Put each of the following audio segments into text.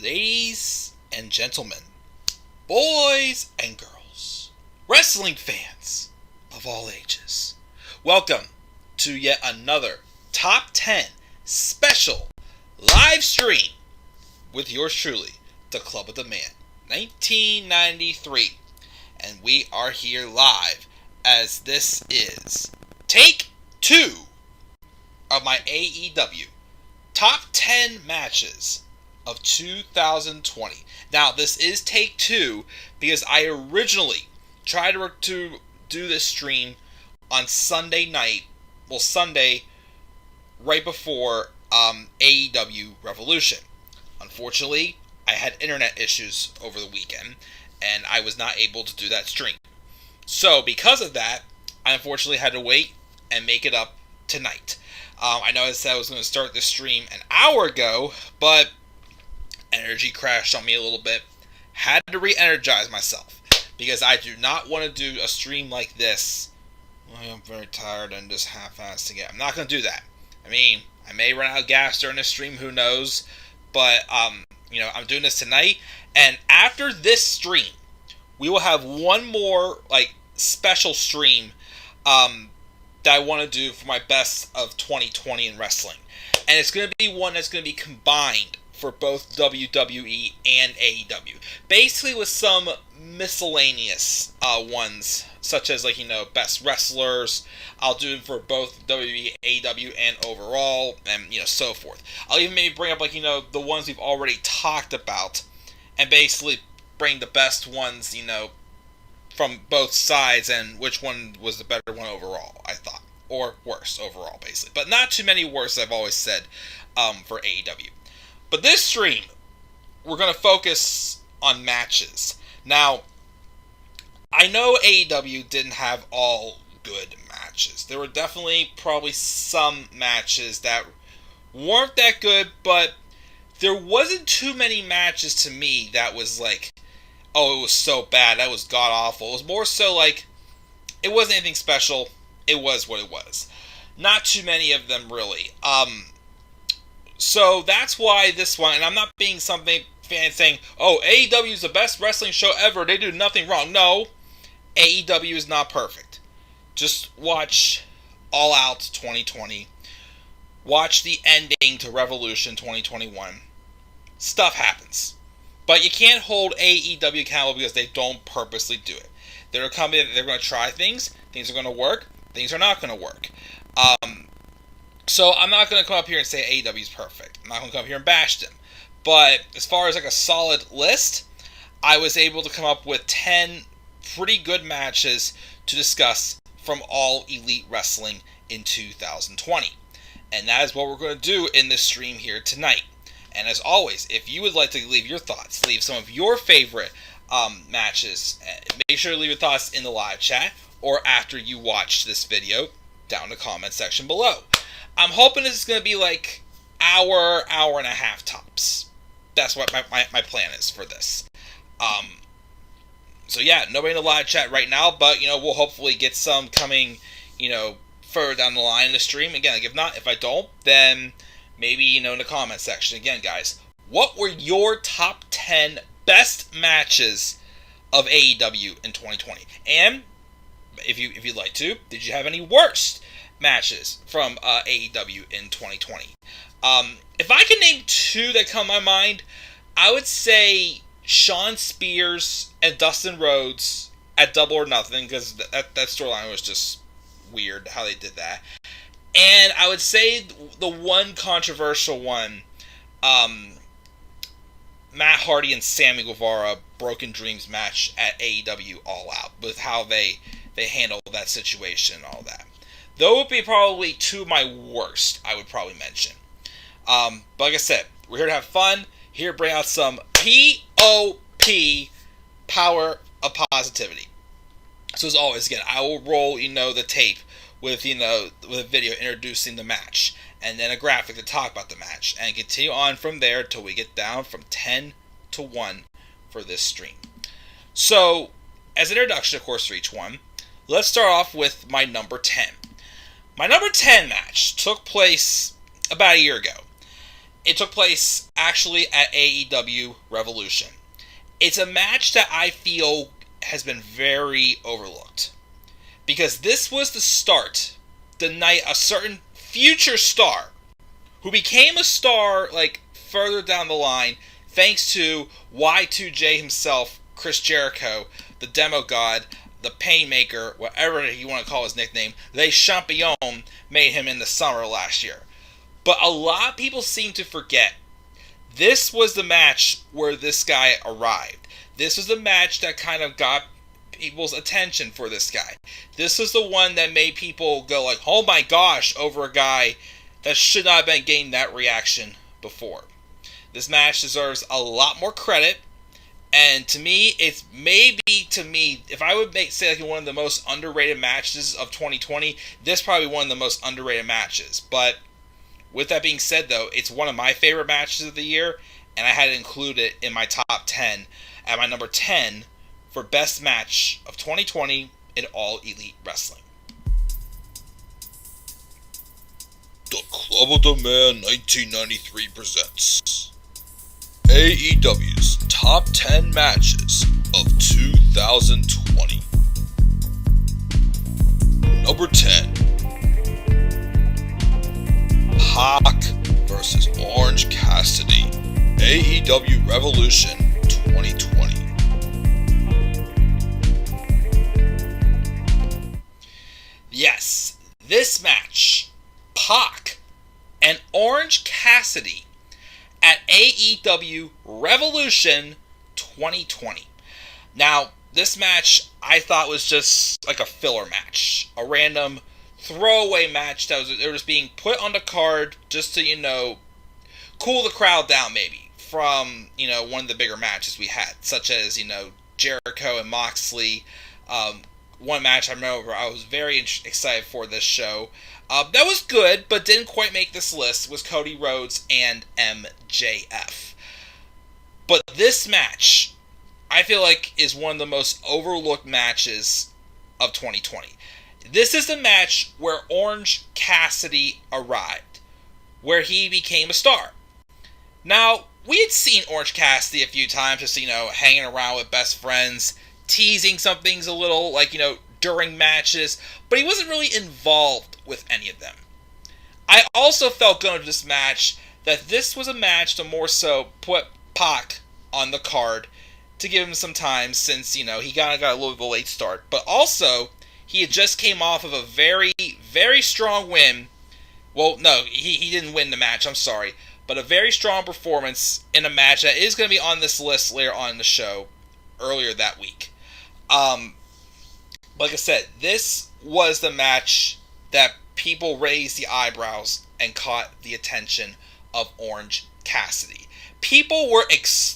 Ladies and gentlemen, boys and girls, wrestling fans of all ages, welcome to yet another Top 10 special live stream with yours truly, the Club of the Man, 1993. And we are here live as this is Take 2 of my AEW Top 10 Matches of 2020. Now, this is take 2 because I originally tried to do this stream on Sunday night. Well, Sunday, right before AEW Revolution. Unfortunately, I had internet issues over the weekend, and I was not able to do that stream. So, because of that, I unfortunately had to wait and make it up tonight. I know I said I was going to start this stream an hour ago, but energy crashed on me a little bit. Had to re-energize myself because I do not want to do a stream like this. I'm very tired and just half-assing it. I'm not going to do that. I mean, I may run out of gas during this stream, who knows? But, I'm doing this tonight. And after this stream, we will have one more, special stream that I want to do for my best of 2020 in wrestling. And it's going to be one that's going to be combined for both WWE and AEW. Basically with some miscellaneous ones, such as, best wrestlers. I'll do it for both WWE, AEW, and overall, and, so forth. I'll even maybe bring up, the ones we've already talked about, and basically bring the best ones, from both sides, and which one was the better one overall, I thought. Or worse overall, basically. But not too many worse, I've always said, for AEW. But this stream, we're going to focus on matches. Now, I know AEW didn't have all good matches. There were definitely probably some matches that weren't that good, but there wasn't too many matches to me that was oh, it was so bad, that was god-awful. It was more so it wasn't anything special. It was what it was. Not too many of them, really. So that's why this one, and I'm not being something fan saying, oh, AEW is the best wrestling show ever, they do nothing wrong. No, AEW is not perfect. Just watch All Out 2020. Watch the ending to Revolution 2021. Stuff happens. But you can't hold AEW accountable because they don't purposely do it. They're a company that they're going to try things are going to work, things are not going to work. So I'm not going to come up here and say AEW is perfect. I'm not going to come up here and bash them. But as far as a solid list, I was able to come up with 10 pretty good matches to discuss from All Elite Wrestling in 2020. And that is what we're going to do in this stream here tonight. And as always, if you would like to leave your thoughts, leave some of your favorite matches, make sure to leave your thoughts in the live chat or after you watch this video down in the comment section below. I'm hoping this is going to be hour and a half tops. That's what my plan is for this. So yeah, nobody in the live chat right now, but we'll hopefully get some coming, further down the line in the stream. Again, if I don't, then maybe, in the comment section. Again, guys, what were your top 10 best matches of AEW in 2020? And if you'd like to, did you have any worst matches from AEW in 2020? If I can name two that come to my mind, I would say Shawn Spears and Dustin Rhodes at Double or Nothing, because that storyline was just weird how they did that. And I would say the one controversial one, Matt Hardy and Sammy Guevara Broken Dreams match at AEW All Out, with how they handled that situation and all that. Those would be probably two of my worst, I would probably mention. But like I said, we're here to have fun, here to bring out some P.O.P. power of positivity. So as always, again, I will roll, the tape with, with a video introducing the match, and then a graphic to talk about the match, and continue on from there until we get down from 10 to 1 for this stream. So, as an introduction, of course, for each one, let's start off with my number 10. My number 10 match took place about a year ago, It took place actually at AEW Revolution. It's a match that I feel has been very overlooked. Because this was the start, the night a certain future star, who became a star like further down the line, thanks to Y2J himself, Chris Jericho, the Demo God, the Painmaker, whatever you want to call his nickname, Les Champions, made him in the summer last year. But a lot of people seem to forget, this was the match where this guy arrived. This was the match that kind of got people's attention for this guy. This was the one that made people go like, oh my gosh, over a guy that should not have been getting that reaction before. This match deserves a lot more credit, and to me, it's maybe, if I would say like one of the most underrated matches of 2020, this is probably one of the most underrated matches. But with that being said, though, it's one of my favorite matches of the year, and I had to include it in my top 10 at my number 10 for best match of 2020 in All Elite Wrestling. The Club of the Man 1993 presents AEW's Top 10 Matches of 2020. Number 10. Pac vs. Orange Cassidy, AEW Revolution 2020. Yes, this match, Pac and Orange Cassidy at AEW Revolution 2020. Now, this match I thought was just like a filler match, a random throwaway match that was being put on the card just to, cool the crowd down maybe from, one of the bigger matches we had, such as, Jericho and Moxley. One match I remember I was very excited for this show. That was good, but didn't quite make this list, was Cody Rhodes and MJF. But this match, I feel like, is one of the most overlooked matches of 2020. This is the match where Orange Cassidy arrived, where he became a star. Now, we had seen Orange Cassidy a few times, just, hanging around with best friends, teasing some things a little, like, during matches, but he wasn't really involved with any of them. I also felt going to this match that this was a match to more so put Pac on the card to give him some time, since, he kind of got a little bit of a late start, but also he had just came off of a very, very strong win. Well, no, he didn't win the match, I'm sorry, but a very strong performance in a match that is going to be on this list later on in the show, earlier that week. Like I said, this was the match that people raised the eyebrows and caught the attention of Orange Cassidy. People were,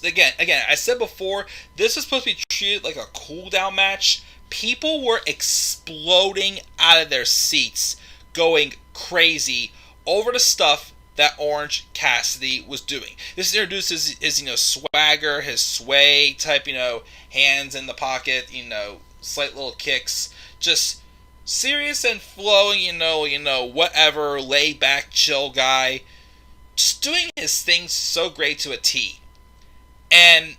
again, I said before, this was supposed to be treated like a cool-down match. People were exploding out of their seats, going crazy over the stuff that Orange Cassidy was doing. This introduces his swagger, his sway type, hands in the pocket, slight little kicks, just serious and flowing, whatever, laid back, chill guy, just doing his thing so great to a T. And,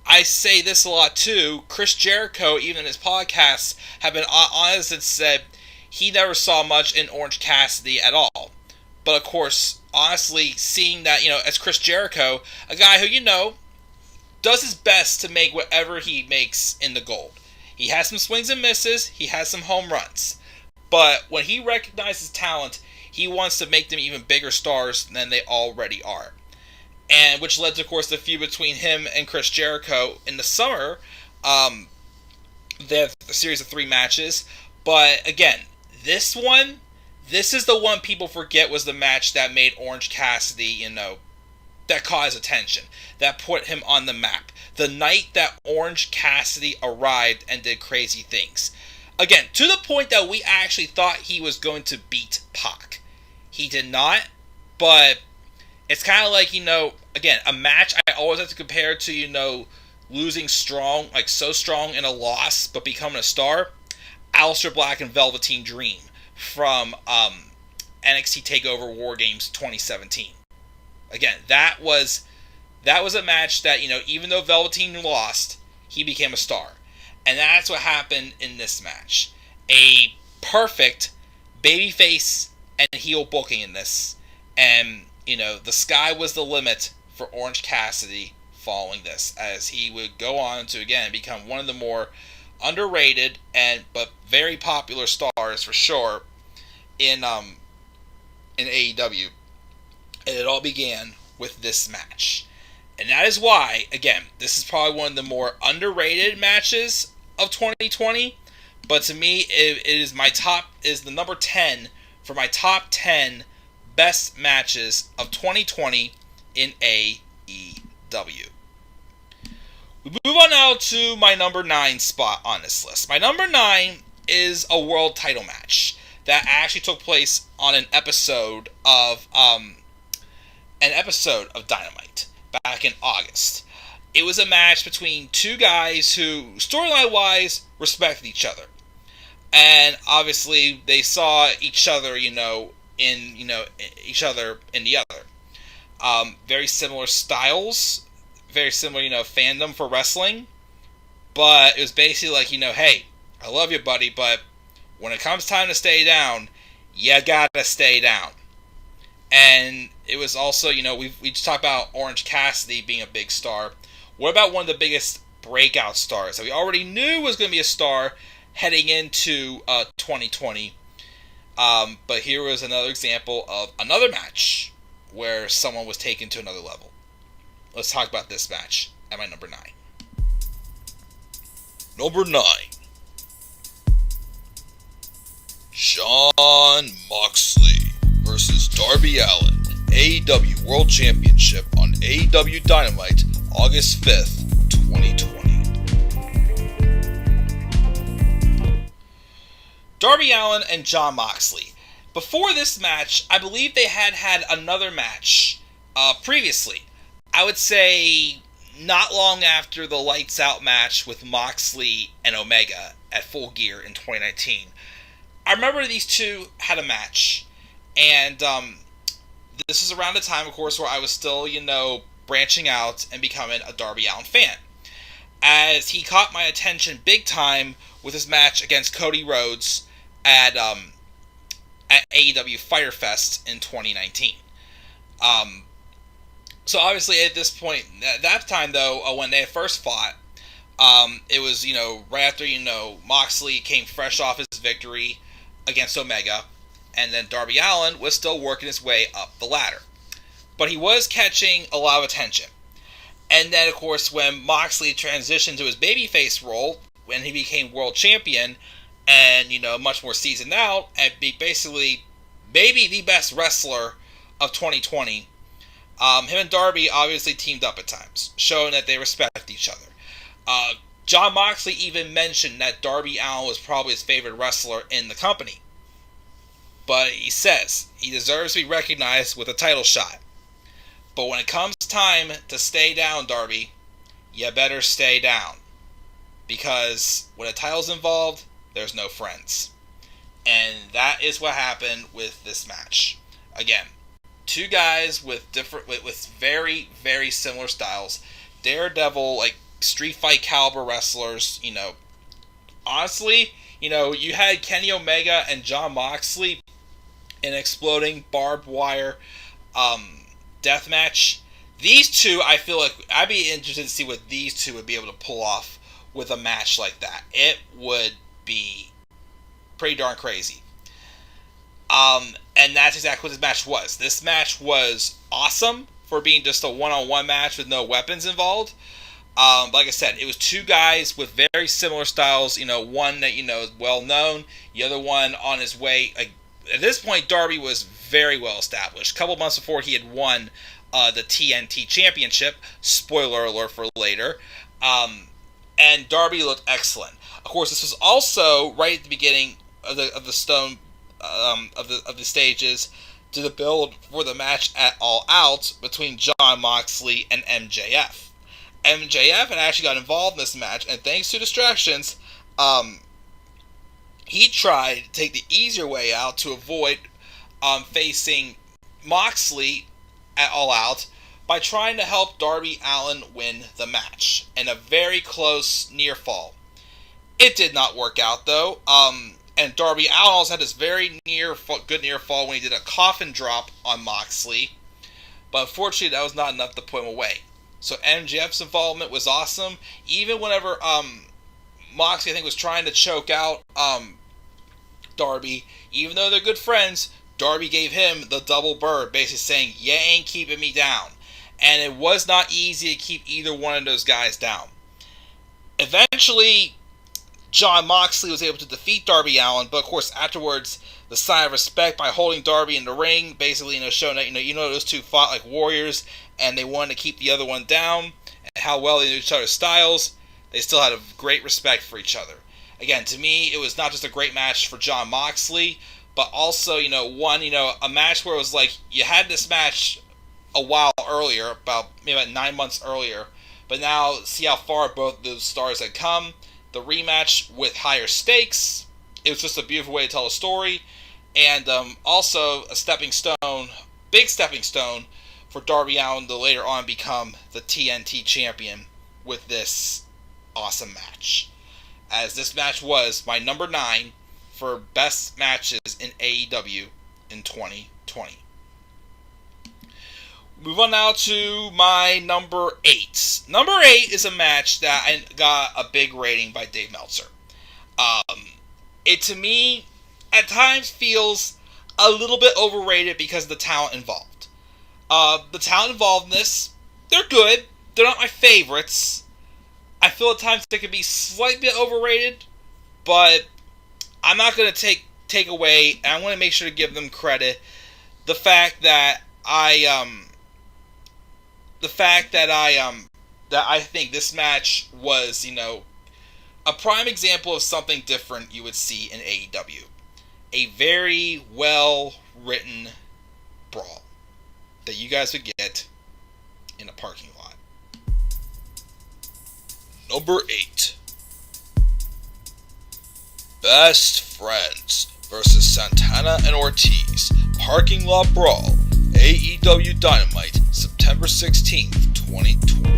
I say this a lot too, Chris Jericho, even in his podcasts, have been honest and said he never saw much in Orange Cassidy at all. But of course, honestly, seeing that, as Chris Jericho, a guy who, does his best to make whatever he makes in the gold. He has some swings and misses, he has some home runs. But when he recognizes talent, he wants to make them even bigger stars than they already are. And which led to, of course, the feud between him and Chris Jericho in the summer. They have a series of 3 matches. But again, this is the one people forget was the match that made Orange Cassidy, that caught his attention, that put him on the map. The night that Orange Cassidy arrived and did crazy things. Again, to the point that we actually thought he was going to beat Pac. He did not, but it's kind of like, again, a match I always have to compare to, losing strong, like so strong in a loss, but becoming a star. Aleister Black and Velveteen Dream from NXT TakeOver War Games 2017. Again, that was a match that, even though Velveteen lost, he became a star. And that's what happened in this match. A perfect babyface and heel booking in this. And, the sky was the limit for Orange Cassidy following this, as he would go on to, again, become one of the more underrated but very popular stars for sure in AEW. And it all began with this match. And that is why, again, this is probably one of the more underrated matches of 2020. But to me, it is the number 10 for my top 10 best matches of 2020 in AEW. We move on now to my number 9 spot on this list. My number 9 is a world title match that actually took place on an episode of Dynamite back in August. It was a match between two guys who, storyline-wise, respected each other. And obviously, they saw each other, each other in the other. Very similar styles, very similar, fandom for wrestling. But it was basically like, hey, I love you, buddy, but when it comes time to stay down, you gotta stay down. And it was also, we just talked about Orange Cassidy being a big star. What about one of the biggest breakout stars that we already knew was going to be a star heading into 2020? But here was another example of another match where someone was taken to another level. Let's talk about this match at my number 9. Number 9. Jon Moxley versus Darby Allin, AEW World Championship on AEW Dynamite, August 5th, 2020. Darby Allin and Jon Moxley. Before this match, I believe they had another match previously. I would say not long after the Lights Out match with Moxley and Omega at Full Gear in 2019. I remember these two had a match, and this is around the time, of course, where I was still, branching out and becoming a Darby Allin fan, as he caught my attention big time with his match against Cody Rhodes at AEW Fyter Fest in 2019. So obviously at this point, at that time though, when they first fought, it was, right after, Moxley came fresh off his victory against Omega, and then Darby Allin was still working his way up the ladder. But he was catching a lot of attention. And then, of course, when Moxley transitioned to his babyface role, when he became world champion, and, much more seasoned out, and be basically maybe the best wrestler of 2020, him and Darby obviously teamed up at times, showing that they respect each other. Jon Moxley even mentioned that Darby Allin was probably his favorite wrestler in the company. But he says he deserves to be recognized with a title shot. But when it comes time to stay down, Darby, you better stay down. Because when a title's involved, there's no friends. And that is what happened with this match. Again, two guys with very, very similar styles. Daredevil, like, street fight caliber wrestlers, honestly, you had Kenny Omega and Jon Moxley in an exploding barbed wire death match. These two, I feel like I'd be interested to see what these two would be able to pull off with a match like that. It would be pretty darn crazy. And that's exactly what this match was. This match was awesome for being just a one-on-one match with no weapons involved. Like I said, it was two guys with very similar styles. One that is well known, the other one on his way. At this point, Darby was very well established. A couple months before, he had won the TNT Championship. Spoiler alert for later. And Darby looked excellent. Of course, this was also right at the beginning of the stages to the build for the match at All Out between Jon Moxley and MJF. MJF had actually got involved in this match, and thanks to distractions, he tried to take the easier way out to avoid facing Moxley at All Out by trying to help Darby Allin win the match in a very close near fall. It did not work out though, and Darby Allin also had this very good near fall when he did a coffin drop on Moxley, but unfortunately that was not enough to put him away. So MJF's involvement was awesome. Even whenever Moxley, I think, was trying to choke out Darby, even though they're good friends, Darby gave him the double bird, basically saying, "You ain't keeping me down." And it was not easy to keep either one of those guys down. Eventually, Jon Moxley was able to defeat Darby Allin, but of course afterwards, the sign of respect by holding Darby in the ring, basically, showing that those two fought like warriors, and they wanted to keep the other one down, and how well they knew each other's styles. They still had a great respect for each other. Again, to me, it was not just a great match for Jon Moxley, but also, a match where it was like, you had this match a while earlier, maybe about 9 months earlier, but now see how far both those stars had come. The rematch with higher stakes, it was just a beautiful way to tell a story, and also a big stepping stone for Darby Allin to later on become the TNT champion with this awesome match. As this match was my number 9 for best matches in AEW in 2020. Move on now to my number 8. Number 8 is a match that I got a big rating by Dave Meltzer. It, to me, at times feels a little bit overrated because of the talent involved. The talent involved in this, they're good. They're not my favorites. I feel at times they could be slightly overrated, but I'm not going to take away, and I'm going to make sure to give them credit, the fact that I think this match was, a prime example of something different you would see in AEW. A very well written brawl that you guys would get in a parking lot. Number 8. Best Friends versus Santana and Ortiz. Parking Lot Brawl. AEW Dynamite. September 16th, 2020.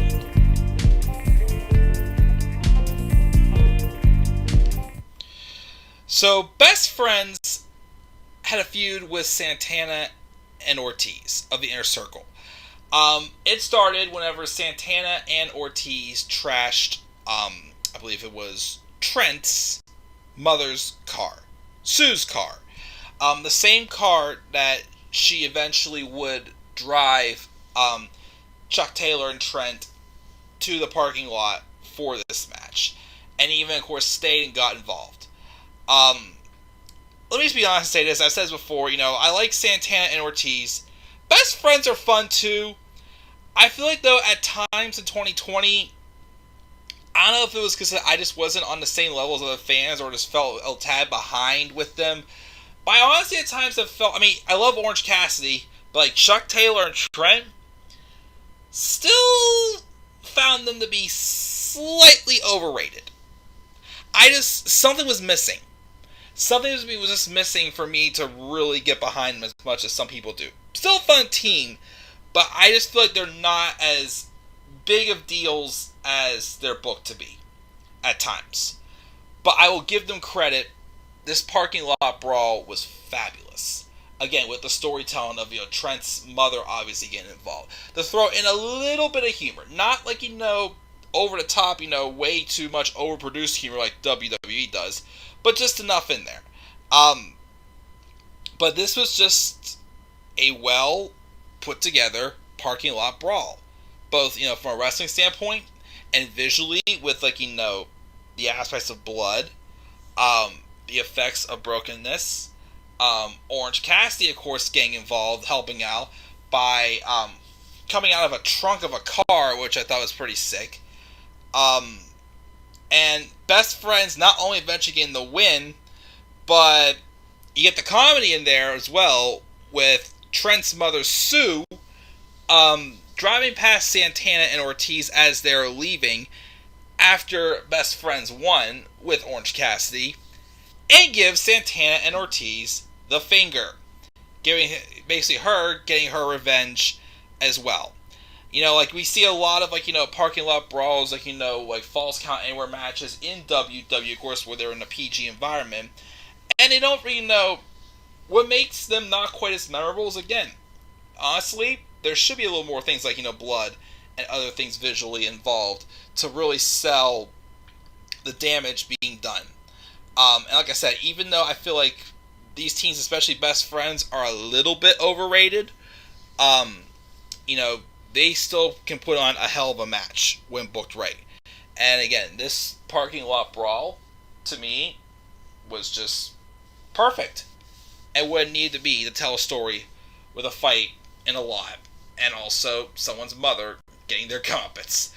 So, Best Friends had a feud with Santana and Ortiz of the Inner Circle. It started whenever Santana and Ortiz trashed, I believe it was Trent's mother's car, Sue's car. The same car that she eventually would drive Chuck Taylor and Trent to the parking lot for this match. And even, of course, stayed and got involved. Let me just be honest and say this. I've said this before, I like Santana and Ortiz. Best Friends are fun too. I feel like, though, at times in 2020, I don't know if it was because I just wasn't on the same level as other fans or just felt a tad behind with them. But I honestly at times have felt, I love Orange Cassidy, but like Chuck Taylor and Trent, still found them to be slightly overrated. Something was missing. Something was just missing for me to really get behind them as much as some people do. Still a fun team, but I just feel like they're not as big of deals as they're booked to be at times. But I will give them credit. This parking lot brawl was fabulous. Again, with the storytelling of Trent's mother obviously getting involved. To throw in a little bit of humor. Not like, over the top, way too much overproduced humor like WWE does. But just enough in there. But this was just a well put together parking lot brawl. Both, from a wrestling standpoint and visually with the aspects of blood, the effects of brokenness, Orange Cassidy, of course, getting involved, helping out by coming out of a trunk of a car, which I thought was pretty sick. And Best Friends not only eventually getting the win, but you get the comedy in there as well with Trent's mother, Sue, driving past Santana and Ortiz as they're leaving after Best Friends won with Orange Cassidy, and gives Santana and Ortiz the finger, giving basically her getting her revenge as well. Like we see a lot of parking lot brawls, like falls count anywhere matches in WWE, of course, where they're in a PG environment, and they don't really know what makes them not quite as memorable. Is again, honestly, there should be a little more things like blood and other things visually involved to really sell the damage being done. And like I said, even though I feel like these teams, especially Best Friends, are a little bit overrated, um, you know, they still can put on a hell of a match when booked right. And again, this parking lot brawl, to me, was just perfect. And what it needed to be to tell a story with a fight and a lot. And also someone's mother getting their comeuppance.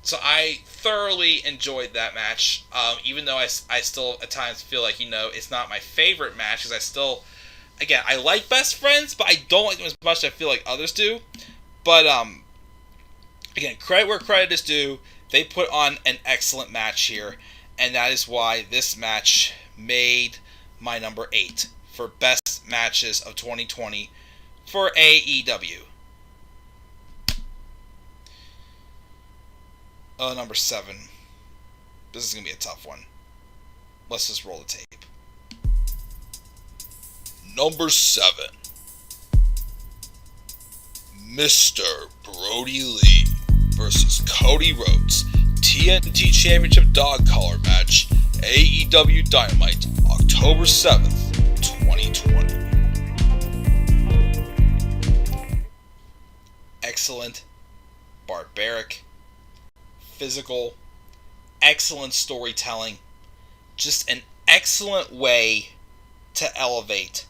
So I thoroughly enjoyed that match, even though I still at times feel like, it's not my favorite match, because I still, again, I like Best Friends, but I don't like them as much as I feel like others do. But, again, credit where credit is due. They put on an excellent match here, and that is why this match made my number 8 for best matches of 2020 for AEW. Number 7. This is going to be a tough one. Let's just roll the tape. Number 7. Mr. Brody Lee versus Cody Rhodes. TNT Championship Dog Collar match. AEW Dynamite. October 7th, 2020. Excellent. Barbaric. Physical, excellent storytelling, just an excellent way to elevate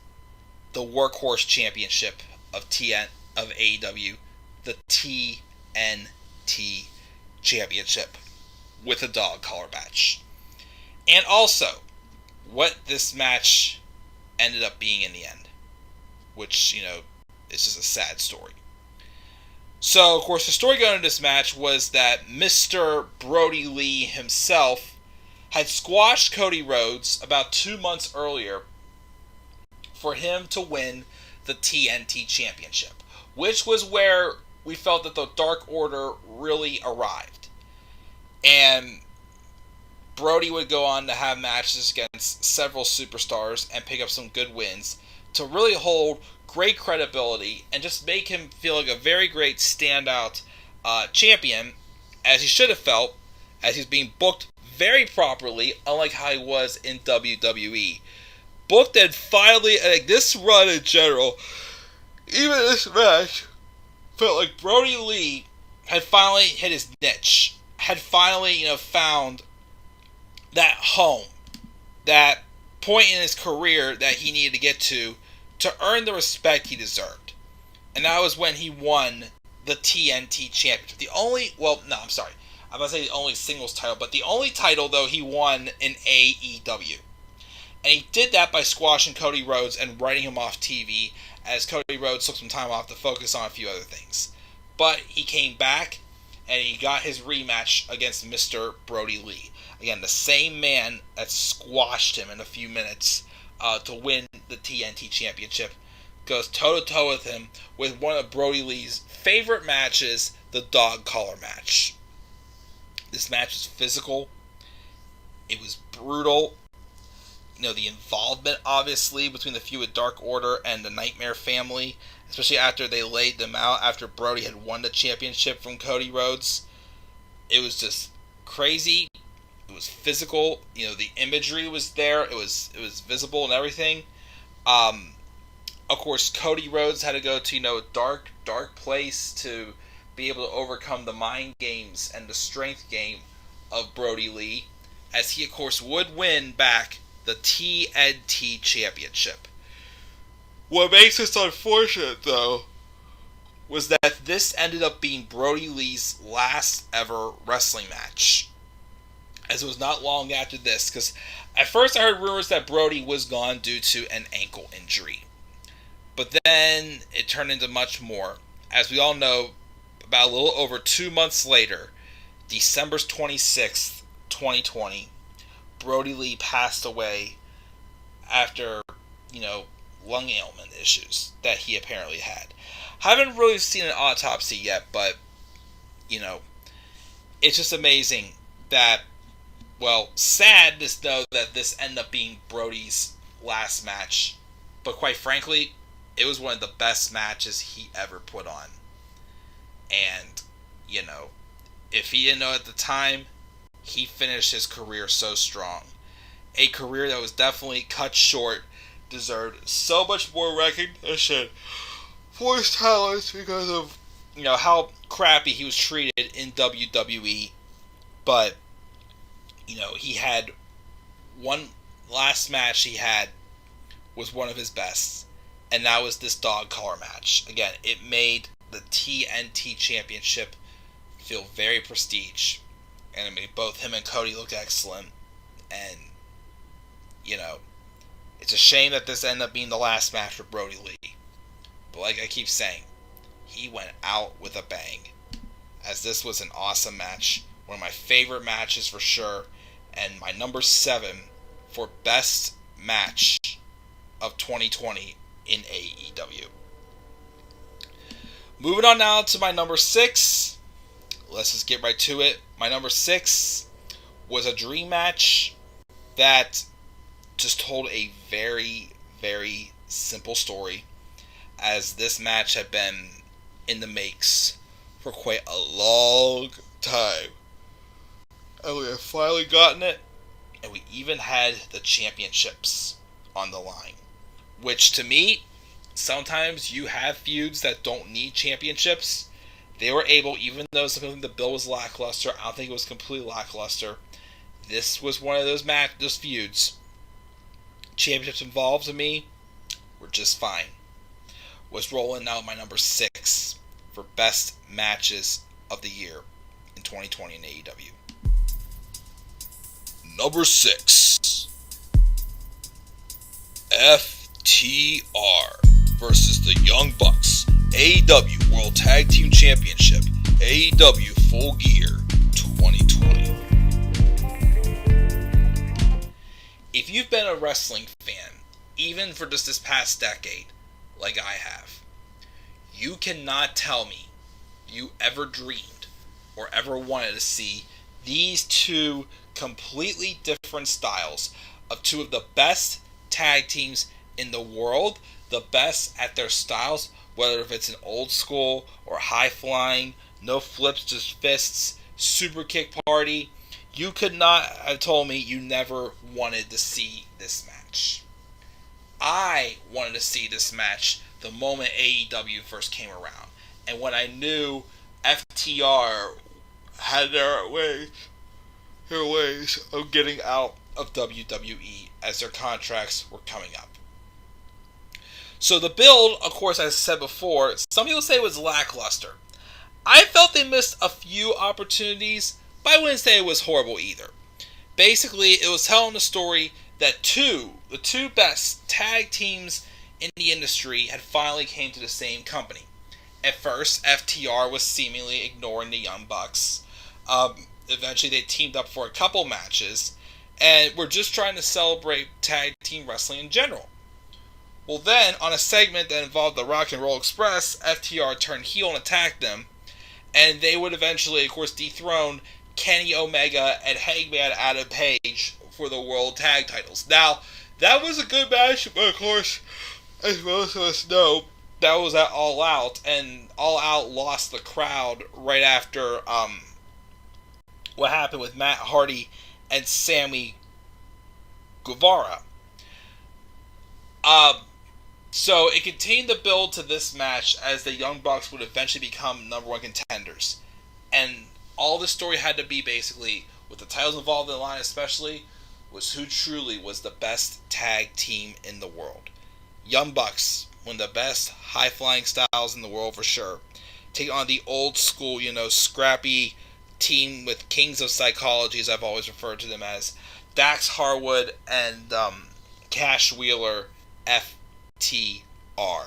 the workhorse championship of AEW, the TNT championship, with a dog collar match. And also, what this match ended up being in the end, which, is just a sad story. So, of course, the story going into this match was that Mr. Brody Lee himself had squashed Cody Rhodes about 2 months earlier for him to win the TNT Championship, which was where we felt that the Dark Order really arrived. And Brody would go on to have matches against several superstars and pick up some good wins to really hold great credibility and just make him feel like a very great standout champion, as he should have felt, as he's being booked very properly, unlike how he was in WWE. Booked and finally, like this run in general, even this match, felt like Brody Lee had finally hit his niche, had finally, found that home, that point in his career that he needed to get to earn the respect he deserved. And that was when he won the TNT Championship. I'm about to say the only singles title, but the only title, though, he won in AEW. And he did that by squashing Cody Rhodes and writing him off TV, as Cody Rhodes took some time off to focus on a few other things. But he came back, and he got his rematch against Mr. Brody Lee. Again, the same man that squashed him in a few minutes to win the TNT Championship, goes toe-to-toe with him with one of Brody Lee's favorite matches, the dog collar match. This match was physical. It was brutal. The involvement, obviously, between the feud with Dark Order and the Nightmare family, especially after they laid them out after Brody had won the championship from Cody Rhodes. It was just crazy. It was physical. The imagery was there. It was visible and everything. Of course, Cody Rhodes had to go to a dark place to be able to overcome the mind games and the strength game of Brody Lee, as he, of course, would win back the TNT Championship. What makes this unfortunate, though, was that this ended up being Brody Lee's last ever wrestling match, as it was not long after this, because at first I heard rumors that Brody was gone due to an ankle injury. But then it turned into much more. As we all know, about a little over 2 months later, December 26th, 2020, Brody Lee passed away after, lung ailment issues that he apparently had. Haven't really seen an autopsy yet, but, you know, it's just amazing that, well, sad to know that this ended up being Brody's last match. But quite frankly, it was one of the best matches he ever put on. And, you know, if he didn't know at the time, he finished his career so strong. A career that was definitely cut short, deserved so much more recognition for his talents because of, you know, how crappy he was treated in WWE. But, you know, he had one last match he had was one of his best, and that was this dog collar match. Again, it made the TNT Championship feel very prestige, and it made both him and Cody look excellent. And, you know, it's a shame that this ended up being the last match for Brody Lee. But like I keep saying, he went out with a bang, as this was an awesome match. One of my favorite matches for sure, and my number 7 for best match of 2020 in AEW. Moving on now to my number 6. Let's just get right to it. My number 6 was a dream match that just told a very, very simple story, as this match had been in the makes for quite a long time. And we have finally gotten it, and we even had the championships on the line. Which, to me, sometimes you have feuds that don't need championships. They were able, even though something the bill was lackluster, I don't think it was completely lackluster. This was one of those feuds. Championships involved to me were just fine. Was rolling now my number 6 for best matches of the year in 2020 in AEW. Number 6. FTR versus the Young Bucks. AEW World Tag Team Championship. AEW Full Gear 2020. If you've been a wrestling fan, even for just this past decade, like I have, you cannot tell me you ever dreamed or ever wanted to see these two completely different styles of two of the best tag teams in the world, the best at their styles, whether if it's an old school or high flying, no flips, just fists, super kick party. You could not have told me you never wanted to see this match. I wanted to see this match the moment AEW first came around. And when I knew FTR had their ways of getting out of WWE as their contracts were coming up. So the build, of course, as I said before, some people say it was lackluster. I felt they missed a few opportunities, but I wouldn't say it was horrible either. Basically, it was telling a story that the two best tag teams in the industry had finally came to the same company. At first, FTR was seemingly ignoring the Young Bucks. Eventually, they teamed up for a couple matches, and were just trying to celebrate tag team wrestling in general. Well then, on a segment that involved the Rock and Roll Express, FTR turned heel and attacked them, and they would eventually, of course, dethrone Kenny Omega and Hangman Adam Page for the World Tag Titles. Now, that was a good match, but of course, as most of us know, that was at All Out, and All Out lost the crowd right after what happened with Matt Hardy and Sammy Guevara. So it continued the build to this match as the Young Bucks would eventually become number one contenders. And all the story had to be basically, with the titles involved in the line especially, was who truly was the best tag team in the world. Young Bucks, one of the best high-flying styles in the world for sure. Take on the old school, scrappy team with Kings of Psychology, as I've always referred to them as. Dax Harwood and Cash Wheeler, FTR.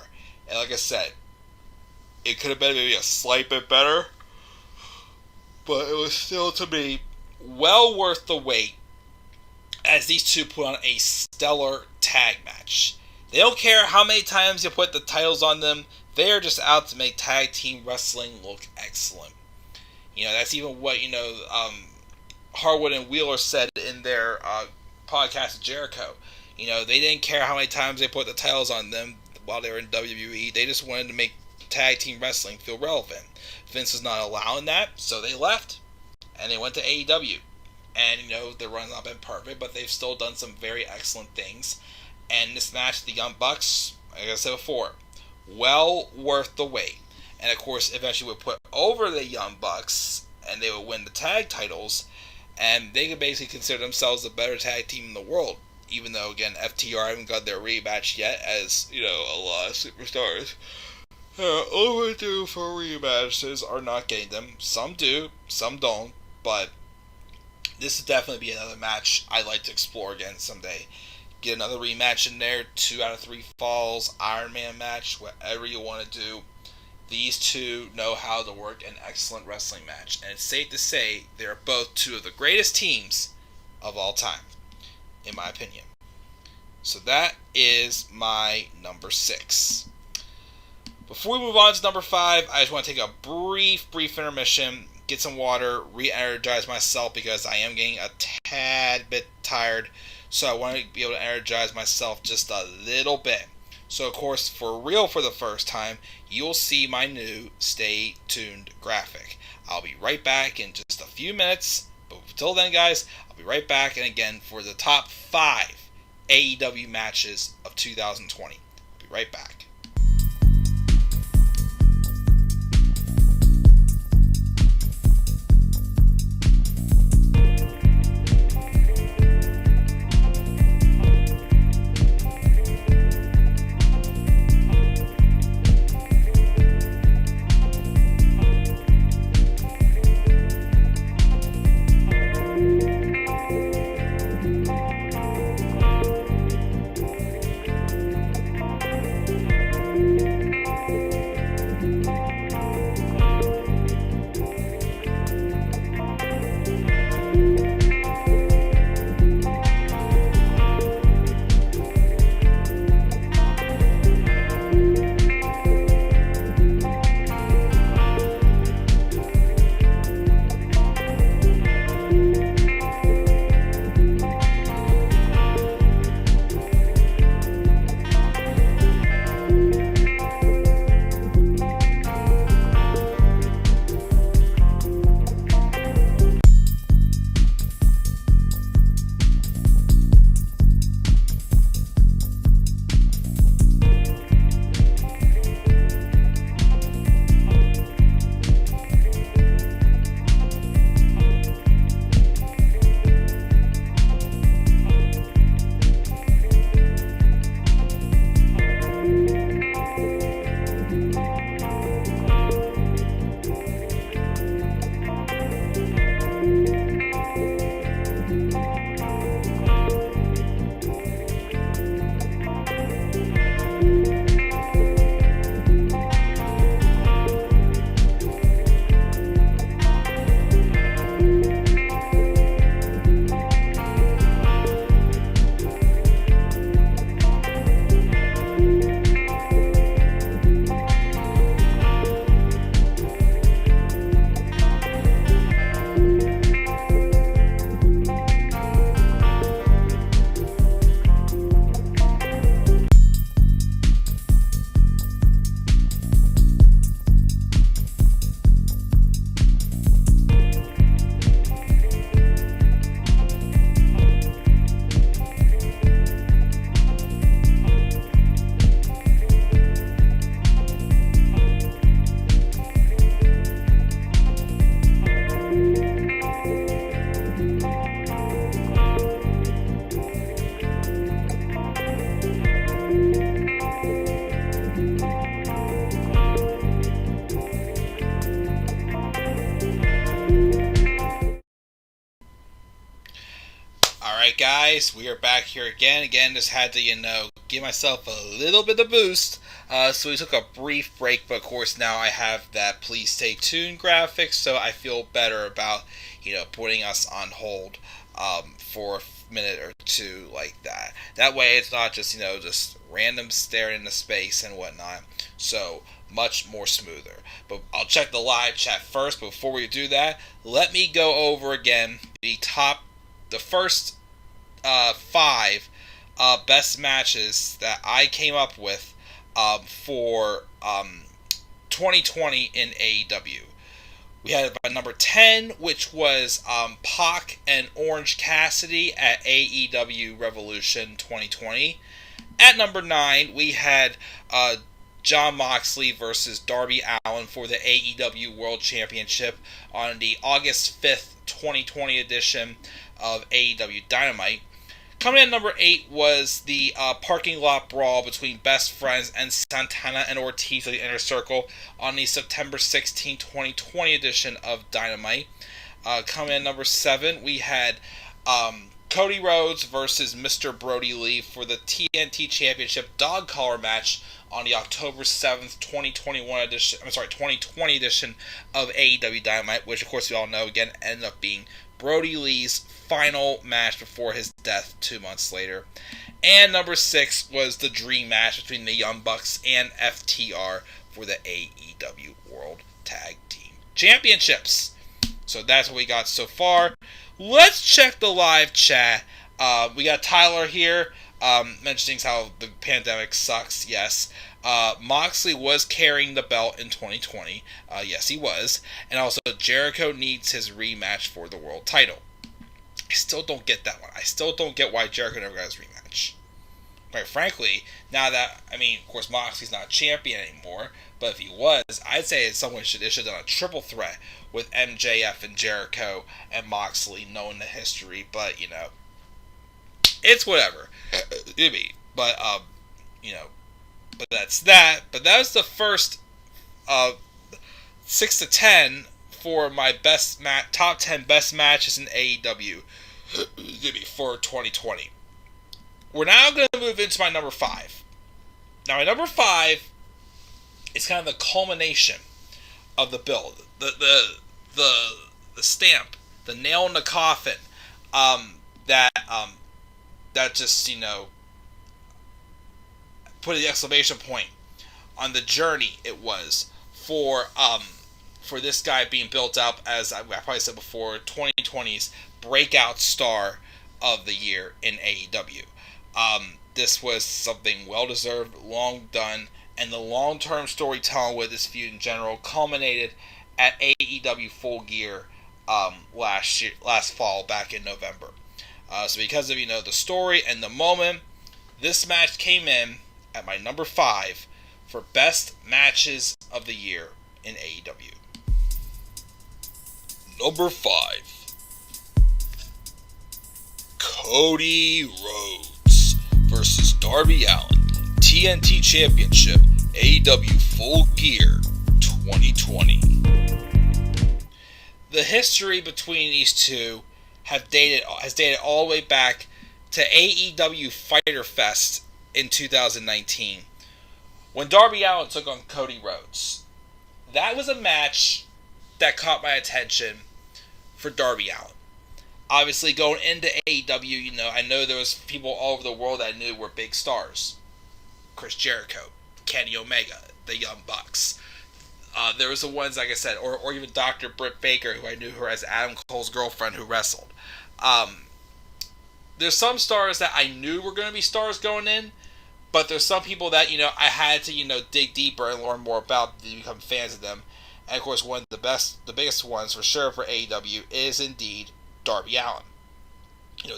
And like I said, it could have been maybe a slight bit better, but it was still, to me, well worth the wait, as these two put on a stellar tag match. They don't care how many times you put the titles on them. They are just out to make tag team wrestling look excellent. That's even what, Harwood and Wheeler said in their podcast, Jericho. They didn't care how many times they put the titles on them while they were in WWE. They just wanted to make tag team wrestling feel relevant. Vince was not allowing that, so they left and they went to AEW. And, their run's not been perfect, but they've still done some very excellent things. And this match, the Young Bucks, like I said before, well worth the wait. And of course, eventually would put over the Young Bucks, and they would win the tag titles, and they could basically consider themselves the better tag team in the world. Even though, again, FTR haven't got their rematch yet, as, a lot of superstars overdue for rematches are not getting them. Some do, some don't, but this would definitely be another match I'd like to explore again someday. Get another rematch in there, 2 out of 3 falls, Iron Man match, whatever you want to do. These two know how to work an excellent wrestling match, and it's safe to say they are both two of the greatest teams of all time, in my opinion. So that is my number 6. Before we move on to number 5, I just want to take a brief intermission, get some water, re-energize myself because I am getting a tad bit tired. So I want to be able to energize myself just a little bit. So of course, for real, for the first time, you'll see my new Stay Tuned graphic. I'll be right back in just a few minutes. But until then, guys, I'll be right back. And again, for the top 5 AEW matches of 2020. I'll be right back. Guys, we are back here again. Just had to, give myself a little bit of boost. So we took a brief break, but of course now I have that please stay tuned graphic, so I feel better about, putting us on hold for a minute or two like that. That way it's not just, just random staring into space and whatnot. So much more smoother. But I'll check the live chat first. But before we do that, let me go over again the first five best matches that I came up with for 2020 in AEW. We had about number 10, which was Pac and Orange Cassidy at AEW Revolution 2020. At number 9, we had Jon Moxley versus Darby Allin for the AEW World Championship on the August 5th, 2020 edition of AEW Dynamite. Coming in at number 8 was the parking lot brawl between Best Friends and Santana and Ortiz of the Inner Circle on the September 16, 2020 edition of Dynamite. Coming in at number 7, we had Cody Rhodes versus Mr. Brody Lee for the TNT Championship dog collar match on the October 7th, 2020 edition of AEW Dynamite, which of course we all know again ended up being Brody Lee's final match before his death 2 months later. And number 6 was the dream match between the Young Bucks and FTR for the AEW World Tag Team Championships. So that's what we got so far. Let's check the live chat. We got Tyler here mentioning how the pandemic sucks. Yes. Moxley was carrying the belt in 2020. Yes, he was. And also, Jericho needs his rematch for the world title. I still don't get that one. I still don't get why Jericho never got his rematch. Quite frankly, now that, of course, Moxley's not champion anymore, but if he was, I'd say someone should have done a triple threat with MJF and Jericho and Moxley, knowing the history, but, it's whatever. But that's that. But that was the first 6 to 10 for my top 10 best matches in AEW for 2020. We're now going to move into my number 5. Now, my number 5 is kind of the culmination of the build, the stamp, the nail in the coffin, that just put the exclamation point on the journey it was for this guy being built up as I probably said before, 2020's breakout star of the year in AEW. This was something well-deserved, long done, and the long-term storytelling with this feud in general culminated at AEW Full Gear last fall, back in November. So because of the story and the moment, this match came in at my number 5 for best matches of the year in AEW. Number 5. Cody Rhodes versus Darby Allin, TNT Championship, AEW Full Gear 2020. The history between these two has dated all the way back to AEW Fyter Fest in 2019, when Darby Allin took on Cody Rhodes. That was a match that caught my attention for Darby Allin. Obviously, going into AEW, I know there was people all over the world that I knew were big stars. Chris Jericho, Kenny Omega, the Young Bucks. There was the ones, like I said, or even Dr. Britt Baker, who I knew her as Adam Cole's girlfriend, who wrestled. There's some stars that I knew were going to be stars going in, but there's some people that, I had to, dig deeper and learn more about to become fans of them. And, of course, one of the biggest ones, for sure, for AEW is, indeed, Darby Allin.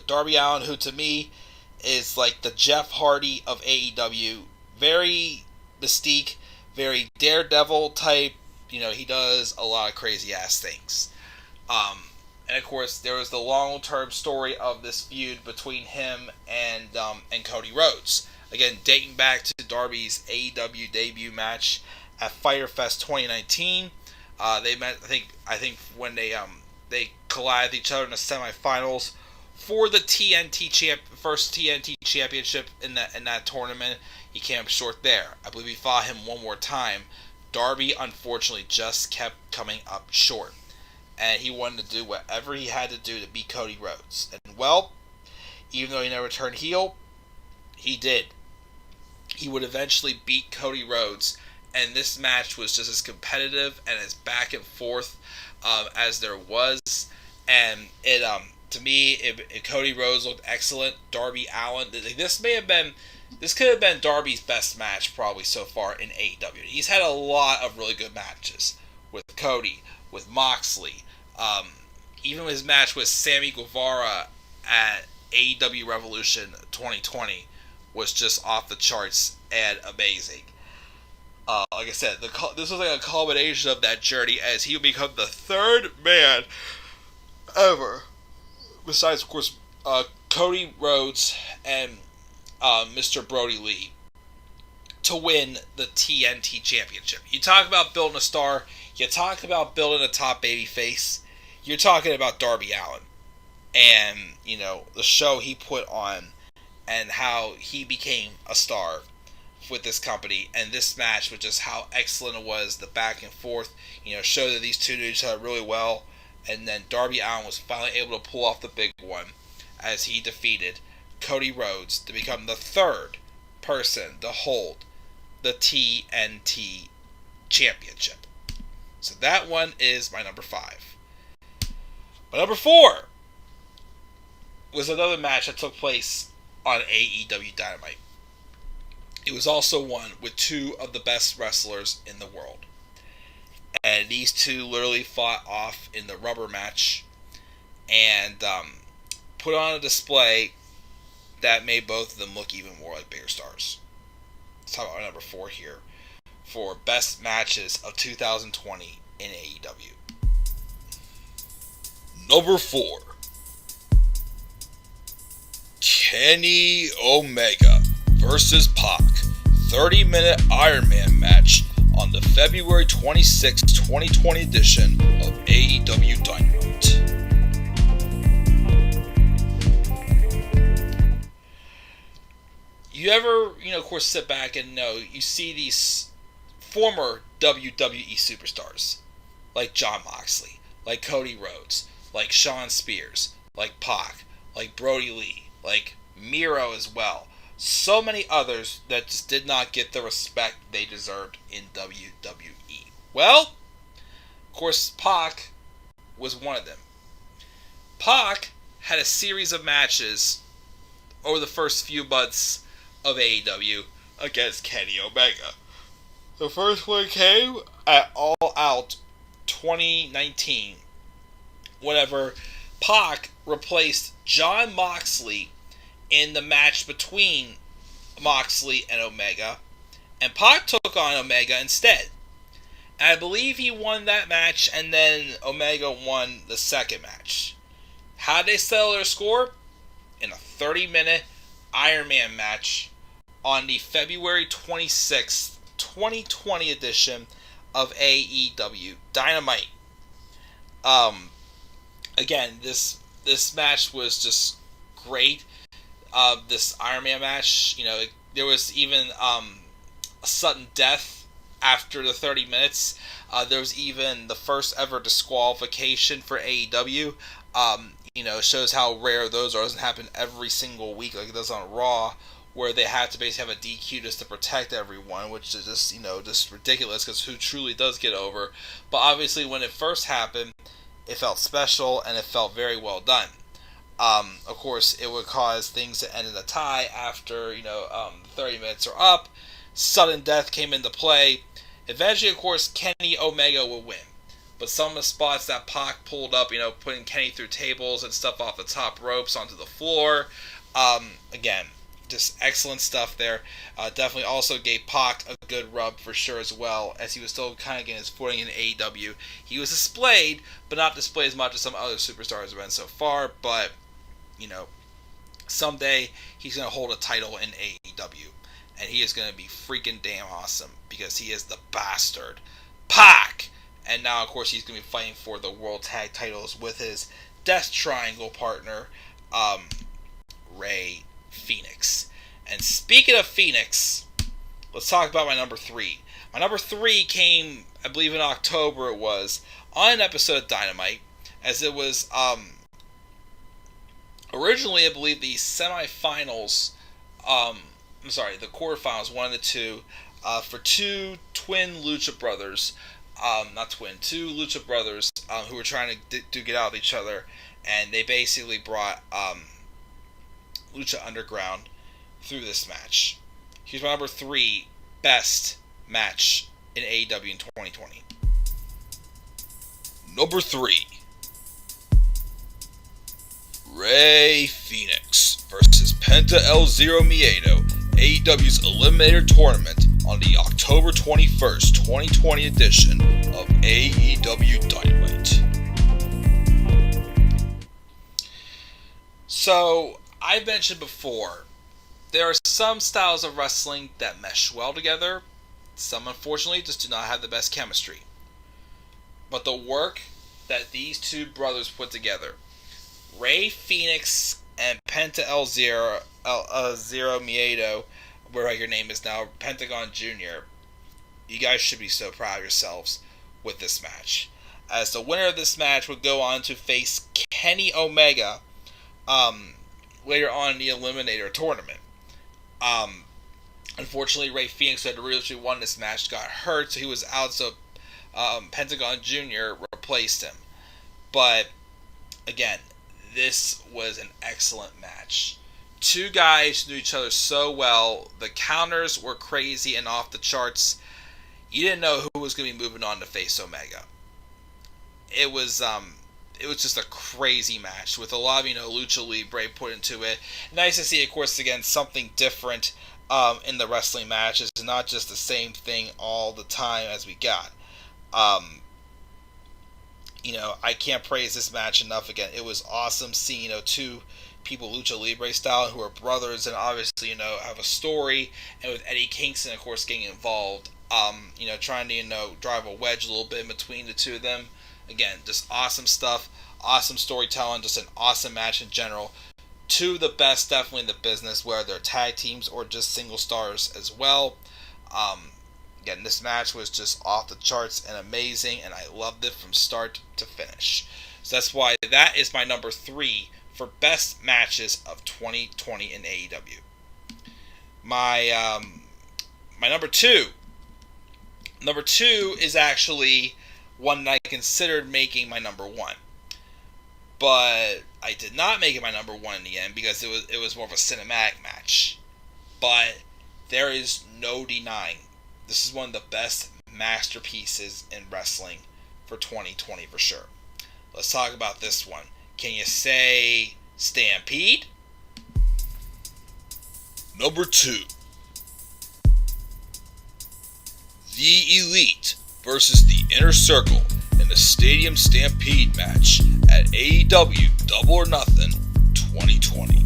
Darby Allin, who, to me, is like the Jeff Hardy of AEW. Very mystique, very daredevil type. He does a lot of crazy-ass things. And, of course, there was the long-term story of this feud between him and Cody Rhodes. Again, dating back to Darby's AEW debut match at Fyter Fest 2019. They met, I think when they collided with each other in the semifinals for the first TNT championship in that tournament. He came up short there. I believe he fought him one more time. Darby, unfortunately, just kept coming up short. And he wanted to do whatever he had to do to beat Cody Rhodes. And, well, even though he never turned heel, he did. He would eventually beat Cody Rhodes and this match was just as competitive and as back and forth as there was. And it to me, Cody Rhodes looked excellent. Darby Allin, this could have been Darby's best match probably so far in AEW. He's had a lot of really good matches with Cody, with Moxley, even his match with Sammy Guevara at AEW Revolution 2020 was just off the charts and amazing. Like I said, this was like a culmination of that journey as he would become the third man ever, besides, of course, Cody Rhodes and Mr. Brody Lee, to win the TNT Championship. You talk about building a star, you talk about building a top baby face, you're talking about Darby Allin. And, the show he put on and how he became a star with this company. And this match, with just how excellent it was, the back and forth, showed that these two knew each other really well. And then Darby Allin was finally able to pull off the big one as he defeated Cody Rhodes to become the third person to hold the TNT Championship. So that one is my number 5. My number 4 was another match that took place on AEW Dynamite. It was also one with two of the best wrestlers in the world. And these two literally fought off in the rubber match and put on a display that made both of them look even more like bigger stars. Let's talk about our number 4 here for best matches of 2020 in AEW. Number 4. Kenny Omega versus Pac 30-minute Iron Man match on the February 26, 2020 edition of AEW Dynamite. You ever, of course, sit back and you see these former WWE superstars like Jon Moxley, like Cody Rhodes, like Shawn Spears, like Pac, like Brody Lee, like Miro as well. So many others that just did not get the respect they deserved in WWE. Well, of course, Pac was one of them. Pac had a series of matches over the first few months of AEW against Kenny Omega. The first one came at All Out 2019, whenever Pac replaced Jon Moxley in the match between Moxley and Omega, and Pac took on Omega instead. And I believe he won that match, and then Omega won the second match. How did they settle their score? In a 30-minute Iron Man match on the February 26th, 2020 edition of AEW Dynamite. Again, this match was just great. This Iron Man match, there was even a sudden death after the 30 minutes. There was even the first ever disqualification for AEW. It shows how rare those are. It doesn't happen every single week like it does on Raw, where they have to basically have a DQ just to protect everyone, which is just, just ridiculous, because who truly does get over. But obviously when it first happened, it felt special and it felt very well done. Of course, it would cause things to end in a tie after, 30 minutes are up. Sudden death came into play. Eventually, of course, Kenny Omega would win. But some of the spots that Pac pulled up, putting Kenny through tables and stuff off the top ropes onto the floor. Again, just excellent stuff there. Definitely also gave Pac a good rub for sure as well, as he was still kind of getting his footing in AEW. He was displayed, but not displayed as much as some other superstars have been so far. But, someday he's going to hold a title in AEW. And he is going to be freaking damn awesome, because he is the bastard Pac. And now, of course, he's going to be fighting for the World Tag Titles with his Death Triangle partner, Rey Fenix. And speaking of Phoenix, let's talk about my number 3. My number 3 came, I believe in October it was, on an episode of Dynamite, as it was originally, I believe, the semifinals, the quarterfinals, one of the two, for two twin Lucha brothers, not twin, two Lucha brothers who were trying to get out of each other, and they basically brought Lucha Underground through this match. Here's my number 3 best match in AEW in 2020. Number 3, Rey Fenix versus Penta El Zero Miedo, AEW's Eliminator Tournament on the October 21st, 2020 edition of AEW Dynamite. So, I mentioned before, there are some styles of wrestling that mesh well together. Some, unfortunately, just do not have the best chemistry. But the work that these two brothers put together, Rey Fenix and Penta El Zero Miedo, whatever your name is now, Pentagon Jr., you guys should be so proud of yourselves with this match. As the winner of this match would go on to face Kenny Omega later on in the Eliminator Tournament. Unfortunately, Rey Fenix, who had originally won this match, got hurt, so he was out, so Pentagon Jr. replaced him. But, again, this was an excellent match. Two guys knew each other so well. The counters were crazy and off the charts. You didn't know who was going to be moving on to face Omega. It was just a crazy match with a lot of, Lucha Libre put into it. Nice to see, of course, again, something different in the wrestling matches, not just the same thing all the time as we got. I can't praise this match enough. Again, it was awesome seeing, two people Lucha Libre style who are brothers and obviously, have a story. And with Eddie Kingston, of course, getting involved, trying to, drive a wedge a little bit in between the two of them. Again, just awesome stuff, awesome storytelling, just an awesome match in general. Two of the best, definitely in the business, whether they're tag teams or just single stars as well. Again, this match was just off the charts and amazing, and I loved it from start to finish. So that's why that is my number 3 for best matches of 2020 in AEW. My number 2. Number 2 is actually one that I considered making my number 1. But I did not make it my number 1 in the end because it was more of a cinematic match. But there is no denying this is one of the best masterpieces in wrestling for 2020 for sure. Let's talk about this one. Can you say Stampede? Number 2. The Elite versus the Inner Circle in the Stadium Stampede match at AEW Double or Nothing 2020.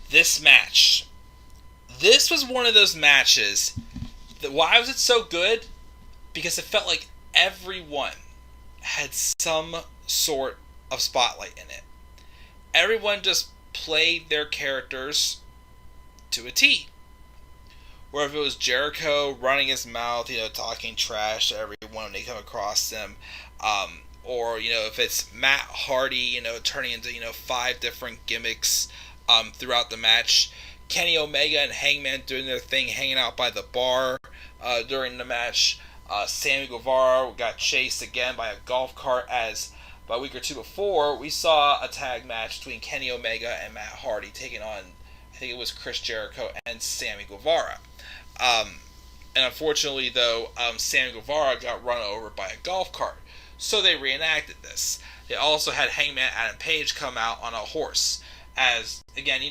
This match. This was one of those matches that, why was it so good? Because it felt like everyone had some sort of spotlight in it. Everyone just played their characters to a T. Whether it was Jericho running his mouth, talking trash to everyone when they come across them, or if it's Matt Hardy, turning into 5 different gimmicks throughout the match. Kenny Omega and Hangman doing their thing, hanging out by the bar during the match. Sammy Guevara got chased again by a golf cart, as about a week or two before we saw a tag match between Kenny Omega and Matt Hardy taking on, I think it was Chris Jericho and Sammy Guevara. And unfortunately, though, Sammy Guevara got run over by a golf cart. So they reenacted this. They also had Hangman Adam Page come out on a horse. As, again,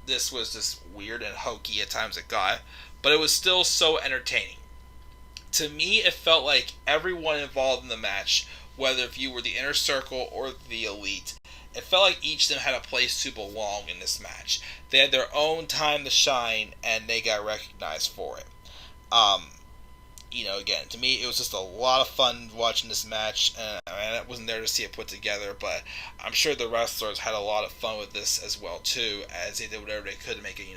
this was just weird and hokey at times it got, but it was still so entertaining. To me, it felt like everyone involved in the match, whether if you were the Inner Circle or the Elite, it felt like each of them had a place to belong in this match. They had their own time to shine, and they got recognized for it. Again, to me, it was just a lot of fun watching this match, and I wasn't there to see it put together, but I'm sure the wrestlers had a lot of fun with this as well, too, as they did whatever they could to make it,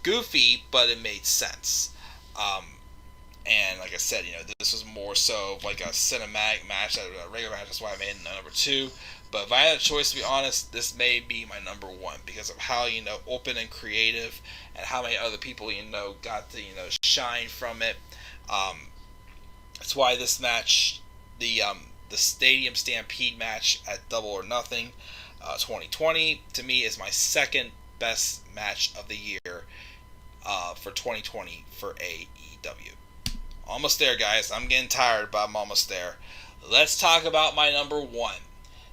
goofy, but it made sense. And like I said, this was more so like a cinematic match than a regular match. That's why I made it number 2. But if I had a choice, to be honest, this may be my number one because of how, open and creative and how many other people, got to, shine from it. That's why this match, the Stadium Stampede match at Double or Nothing 2020, to me is my second best match of the year for 2020 for AEW. Almost there, guys. I'm getting tired, but I'm almost there. Let's talk about my number one.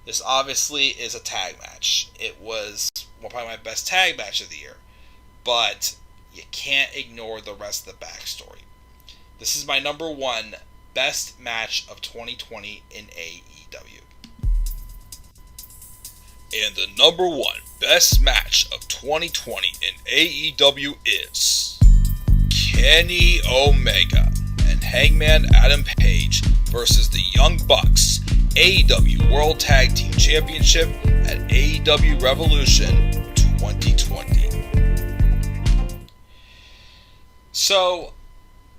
This obviously is a tag match. It was probably my best tag match of the year. But you can't ignore the rest of the backstory. This is my number one best match of 2020 in AEW. And the number one best match of 2020 in AEW is Kenny Omega and Hangman Adam Page versus the Young Bucks AEW World Tag Team Championship at AEW Revolution 2020. So,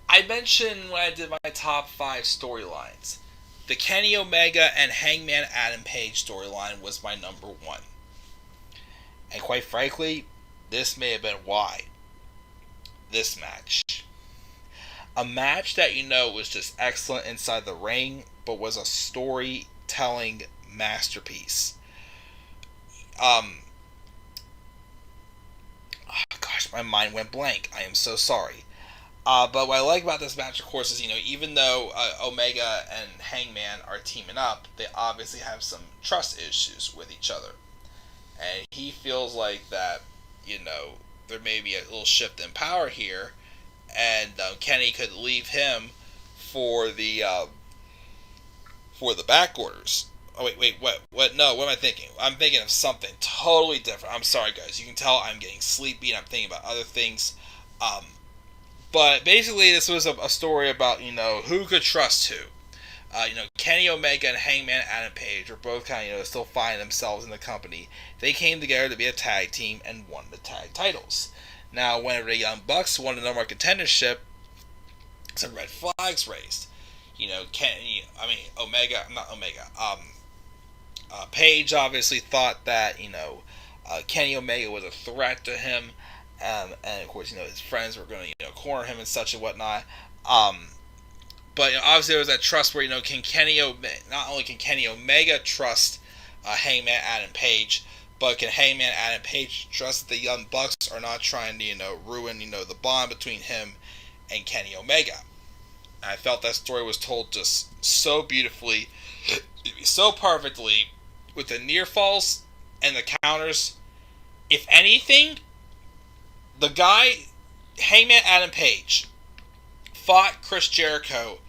I mentioned when I did my top 5 storylines, the Kenny Omega and Hangman Adam Page storyline was my number one. And quite frankly, this may have been why. This match. A match that was just excellent inside the ring, but was a storytelling masterpiece. Gosh, my mind went blank. I am so sorry. But what I like about this match, of course, is, even though Omega and Hangman are teaming up, they obviously have some trust issues with each other. And he feels like that, there may be a little shift in power here, and Kenny could leave him for the back orders. Oh, wait, what? No, what am I thinking? I'm thinking of something totally different. I'm sorry, guys. You can tell I'm getting sleepy and I'm thinking about other things. But basically, this was a story about, who could trust who. Kenny Omega and Hangman Adam Page were both kind of, still finding themselves in the company. They came together to be a tag team and won the tag titles. Now, whenever the Young Bucks won the number one contendership, some red flags raised. Page obviously thought that, Kenny Omega was a threat to him. And of course, his friends were going to, corner him and such and whatnot. But obviously there was that trust where, not only can Kenny Omega trust Hangman Adam Page, but can Hangman Adam Page trust that the Young Bucks are not trying to, ruin, the bond between him and Kenny Omega. And I felt that story was told just so beautifully, so perfectly, with the near falls and the counters. If anything, the guy, Hangman Adam Page, fought Chris Jericho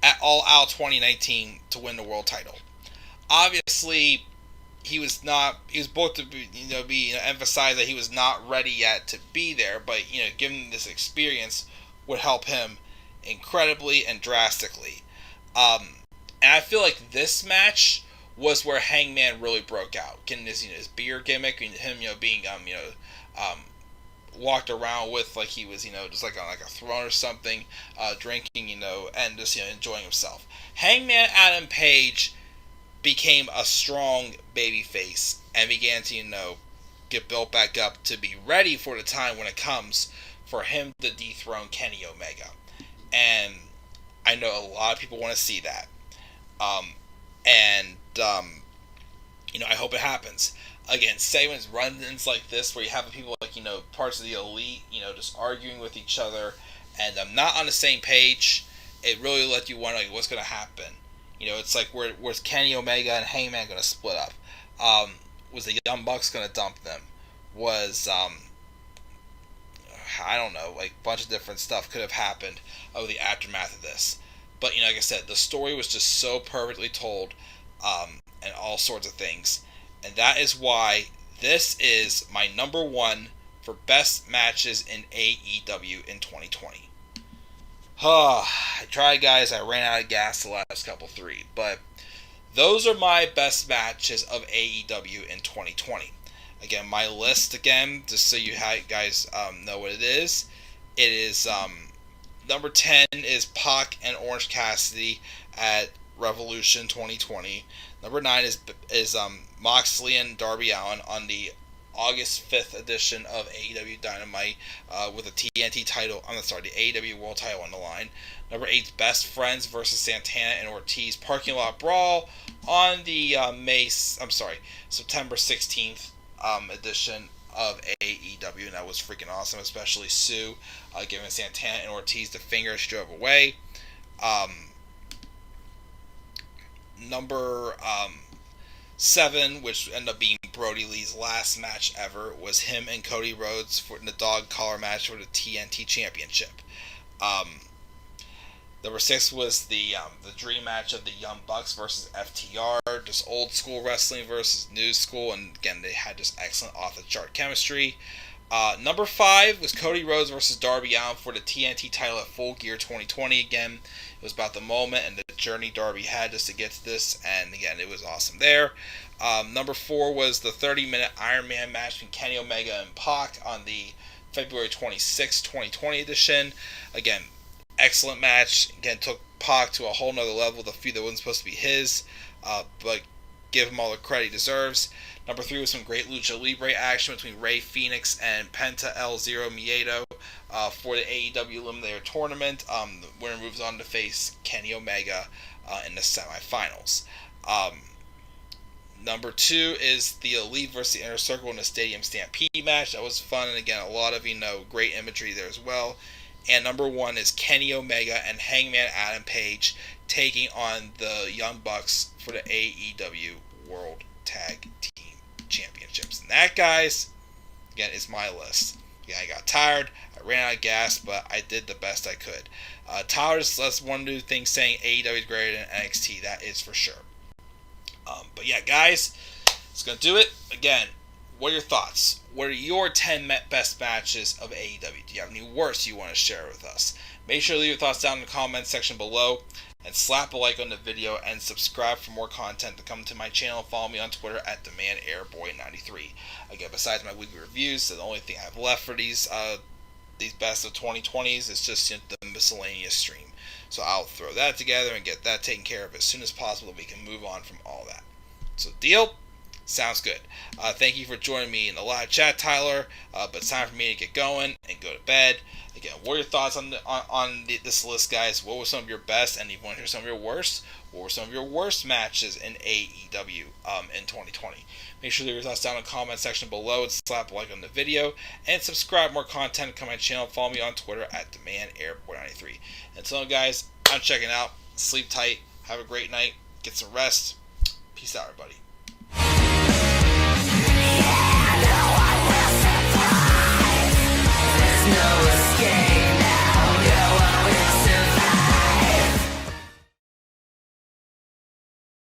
at All Out 2019 to win the world title. Obviously, he was both to be emphasized that he was not ready yet to be there, but given this experience would help him incredibly and drastically. And I feel like this match was where Hangman really broke out, getting his his beer gimmick and him being walked around with like he was just like on like a throne or something, drinking and just enjoying himself. Hangman Adam Page became a strong babyface and began to get built back up to be ready for the time when it comes for him to dethrone Kenny Omega. And I know a lot of people want to see that. I hope it happens. Again, segments, run-ins like this where you have people like, parts of the elite, just arguing with each other and not on the same page, it really let you wonder what's going to happen. It's like, where's Kenny Omega and Hangman going to split up? Was the Young Bucks going to dump them? Was, I don't know, like a bunch of different stuff could have happened over the aftermath of this. But, like I said, the story was just so perfectly told, and all sorts of things. And that is why this is my number one for best matches in AEW in 2020. I tried, guys. I ran out of gas the last couple three. But those are my best matches of AEW in 2020. Again, my list, just so you guys know what it is. It is number 10 is Pac and Orange Cassidy at Revolution 2020. Number 9 is Moxley and Darby Allin on the August 5th edition of AEW Dynamite with the TNT title. The AEW World Title on the line. Number 8 is Best Friends versus Santana and Ortiz Parking Lot Brawl on the September 16th edition of AEW, and that was freaking awesome, especially Sue giving Santana and Ortiz the finger as she drove away. Number 7, which ended up being Brody Lee's last match ever, was him and Cody Rhodes for the dog collar match for the TNT Championship. Number 6 was the dream match of the Young Bucks versus FTR, just old school wrestling versus new school, and again they had just excellent off the chart chemistry. Number 5 was Cody Rhodes versus Darby Allin for the TNT title at Full Gear 2020. Again, it was about the moment and the journey Darby had just to get to this, and again, it was awesome there. Number 4 was the 30-minute Iron Man match between Kenny Omega and Pac on the February 26, 2020 edition. Again, excellent match. Again, took Pac to a whole nother level, the feud that wasn't supposed to be his, but give him all the credit he deserves. Number 3 was some great Lucha Libre action between Rey Fenix and Penta El Zero Miedo for the AEW Eliminator Tournament. The winner moves on to face Kenny Omega in the semifinals. Number 2 is the Elite versus the Inner Circle in the Stadium Stampede match. That was fun, and again, a lot of great imagery there as well. And number 1 is Kenny Omega and Hangman Adam Page taking on the Young Bucks for the AEW World Tag Team Championships. And that, guys, again, is my list. Yeah, I got tired, I ran out of gas, but I did the best I could. Tyler just lets one new thing saying AEW is greater than NXT. That is for sure. But yeah, guys, it's going to do it. Again, what are your thoughts? What are your 10 best matches of AEW? Do you have any worse you want to share with us? Make sure to leave your thoughts down in the comments section below, and slap a like on the video, and subscribe for more content to come to my channel. Follow me on Twitter at TheManAirBoy93. Again, besides my weekly reviews, the only thing I have left for these best of 2020s is just the miscellaneous stream. So I'll throw that together and get that taken care of as soon as possible. We can move on from all that. So deal? Sounds good. Thank you for joining me in the live chat, Tyler. But it's time for me to get going and go to bed. Again, what are your thoughts on this list, guys? What were some of your best, and if you want to hear some of your worst, what were some of your worst matches in AEW in 2020? Make sure to leave your thoughts down in the comment section below, and slap a like on the video, and subscribe more content to my channel. Follow me on Twitter at TheManAirBoy93. Until then, guys, I'm checking out. Sleep tight. Have a great night. Get some rest. Peace out, everybody.